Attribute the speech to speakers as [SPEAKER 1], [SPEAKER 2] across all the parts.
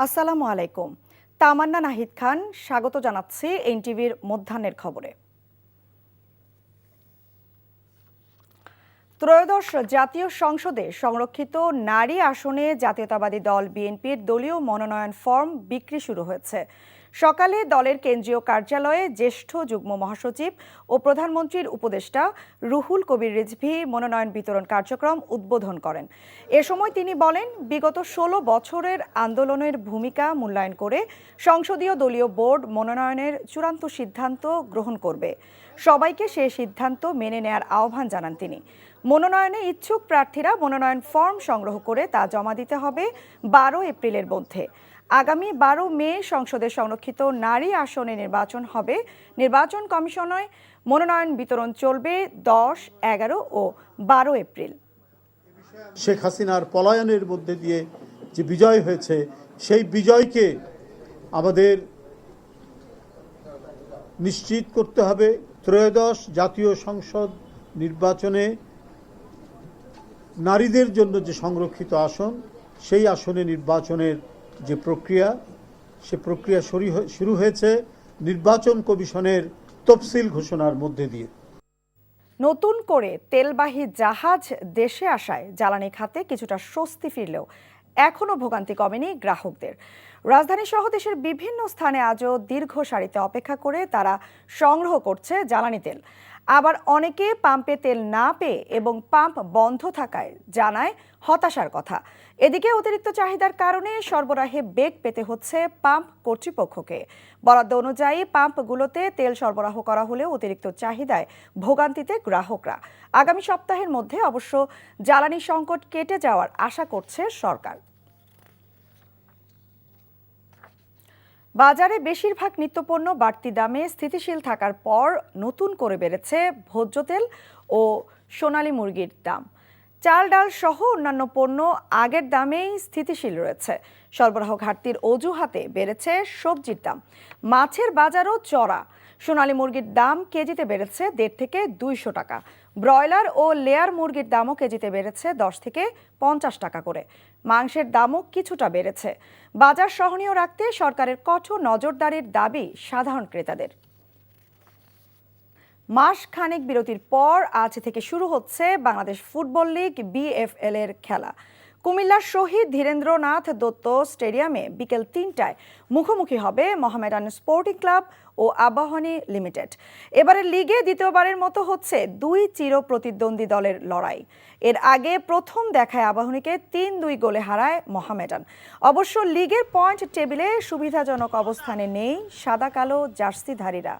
[SPEAKER 1] আসসালামু আলাইকুম। তামান্না নাহিদ খান স্বাগত জানাচ্ছি এনটিভির মধ্যাহ্নের খবরে। ত্রয়োদশ জাতীয় সংসদে সংরক্ষিত নারী আসনে জাতীয়তাবাদী দল বিএনপির দলীয় মনোনয়ন ফর্ম বিক্রি শুরু হয়েছে। সকালে দলের কেন্দ্রীয় কার্যালয়ে জ্যেষ্ঠ যুগ্ম মহাসচিব ও প্রধানমন্ত্রীর উপদেষ্টা রুহুল কবির রিজভী মনোনয়ন বিতরণ কার্যক্রম উদ্বোধন করেন। এ সময় তিনি বলেন, বিগত ১৬ বছরের আন্দোলনের ভূমিকা মূল্যায়ন করে সংসদীয় দলীয় বোর্ড মনোনয়নের চূড়ান্ত সিদ্ধান্ত গ্রহণ করবে। সবাইকে সে সিদ্ধান্ত মেনে নেয়ার আহ্বান জানান তিনি। মনোনয়নে ইচ্ছুক প্রার্থীরা মনোনয়ন ফর্ম সংগ্রহ করে তা জমা দিতে হবে ১২ এপ্রিলের মধ্যে। আগামী ১২ মে সংসদে সংরক্ষিত নারী আসনে নির্বাচন হবে। নির্বাচন কমিশনে মনোনয়ন বিতরণ চলবে ১০, ১১ ও ১২ এপ্রিল।
[SPEAKER 2] শেখ হাসিনার পলায়নের মধ্যে দিয়ে যে বিজয় হয়েছে, সেই বিজয়কে আমাদের নিশ্চিত করতে হবে। ত্রয়োদশ জাতীয় সংসদ নির্বাচনে নারীদের জন্য যে সংরক্ষিত আসন, সেই আসনে নির্বাচনের যে প্রক্রিয়া, সে প্রক্রিয়া শুরু হয়েছে নির্বাচন কমিশনের তফসিল ঘোষণার মধ্যে দিয়ে।
[SPEAKER 1] নতুন করে তেলবাহী জাহাজ দেশে আসায় জ্বালানি খাতে কিছুটা স্বস্তি ফিরলেও এখনও ভোগান্তি কমেনি গ্রাহকদের। রাজধানী সহ দেশের বিভিন্ন স্থানে আজও দীর্ঘ সারিতে অপেক্ষা করে তারা সংগ্রহ করছে জ্বালানি তেল। আবার অনেকে পাম্পে তেল না পেয়ে এবং পাম্প বন্ধ থাকায় জানায় হতাশার কথা। এদিকে অতিরিক্ত চাহিদার কারণে সরবরাহে বেগ পেতে হচ্ছে পাম্প কর্তৃপক্ষকে। বরাদ্দ অনুযায়ী পাম্পগুলোতে তেল সরবরাহ করা হলেও অতিরিক্ত চাহিদায় ভোগান্তিতে গ্রাহকরা। আগামী সপ্তাহের মধ্যে অবশ্য জ্বালানি সংকট কেটে যাওয়ার আশা করছে সরকার। বাজারে বেশিরভাগ নিত্যপণ্য বাড়তি দামে স্থিতিশীল থাকার পর নতুন করে বেড়েছে ভোজ্য তেল ও সোনালী মুরগির দাম। চাল, ডাল সহ অন্যান্য পণ্য আগের দামেই স্থিতিশীল রয়েছে। সরবরাহ ঘাটতির অজুহাতে বেড়েছে সবজির দাম। মাছের বাজারও চড়া। সোনালী মুরগির দাম কেজিতে বেড়েছে ১৫০ থেকে ২০০ টাকা। ব্রয়লার ও লেয়ার মুরগির দামও কেজিতে বেড়েছে ১০ থেকে ৫০ টাকা করে। মাংসের দামও কিছুটা বেড়েছে। বাজার সহনীয় রাখতে সরকারের কঠোর নজরদারির দাবি সাধারণ ক্রেতাদের। মাস খানেক বিরতির পর আজ থেকে শুরু হচ্ছে বাংলাদেশ ফুটবল লিগ BFL এর খেলা। কুমিল্লার শহীদ ধীরেন্দ্রনাথ দত্ত স্টেডিয়ামে বিকেল ৩টায় মুখোমুখি হবে মোহামেডান স্পোর্টিং ক্লাব ও আবাহনী লিমিটেড। এবারের লিগে দ্বিতীয়বারের মতো হচ্ছে দুই চির প্রতিদ্বন্দ্বী দলের লড়াই। এর আগে প্রথম দেখায় আবাহনীকে ৩-২ গোলে হারায় মোহামেডান। অবশ্য লিগের পয়েন্ট টেবিলে সুবিধাজনক অবস্থানে নেই সাদা কালো জার্সিধারীরা।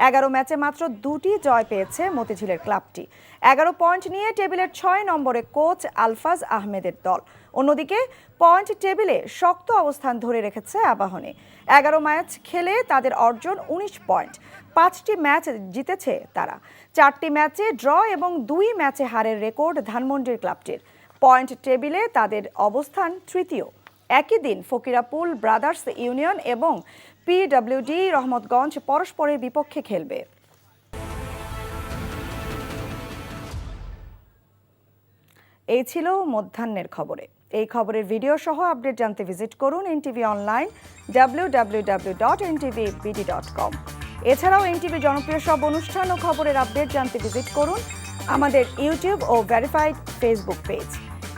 [SPEAKER 1] ১১ ম্যাচে মাত্র ২টি জয় পেয়েছে মতিঝিলের ক্লাবটি। ১১ পয়েন্ট নিয়ে টেবিলের ৬ নম্বরে কোচ আলফাজ আহমেদের দল। অন্যদিকে পয়েন্ট টেবিলে শক্ত অবস্থান ধরে রেখেছে আবাহনী। ১১ ম্যাচ খেলে তাদের অর্জন ১৯ পয়েন্ট। ৫টি ম্যাচ জিতেছে তারা। ৪টি ম্যাচে ড্র এবং ২ ম্যাচে হারের রেকর্ড ধানমন্ডির ক্লাবটির। পয়েন্ট টেবিলে তাদের অবস্থান তৃতীয়। একই দিন ফকিরাপুল ব্রাদার্স ইউনিয়ন এবং PWD রহমতগঞ্জ পরস্পরের বিপক্ষে খেলবে। এই ছিল মধ্যাহ্নের খবরে। এই খবরের ভিডিও সহ আপডেট জানতে ভিজিট করুন NTV অনলাইন www.ntvbd.com। এছাড়াও NTV জনপ্রিয় সব অনুষ্ঠান ও খবরের আপডেট জানতে ভিজিট করুন আমাদের ইউটিউব ও ভেরিফাইড ফেসবুক পেজ।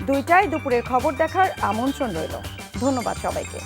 [SPEAKER 1] দুইটায় দুপুরের খবর দেখার আমন্ত্রণ রইল। ধন্যবাদ সবাইকে।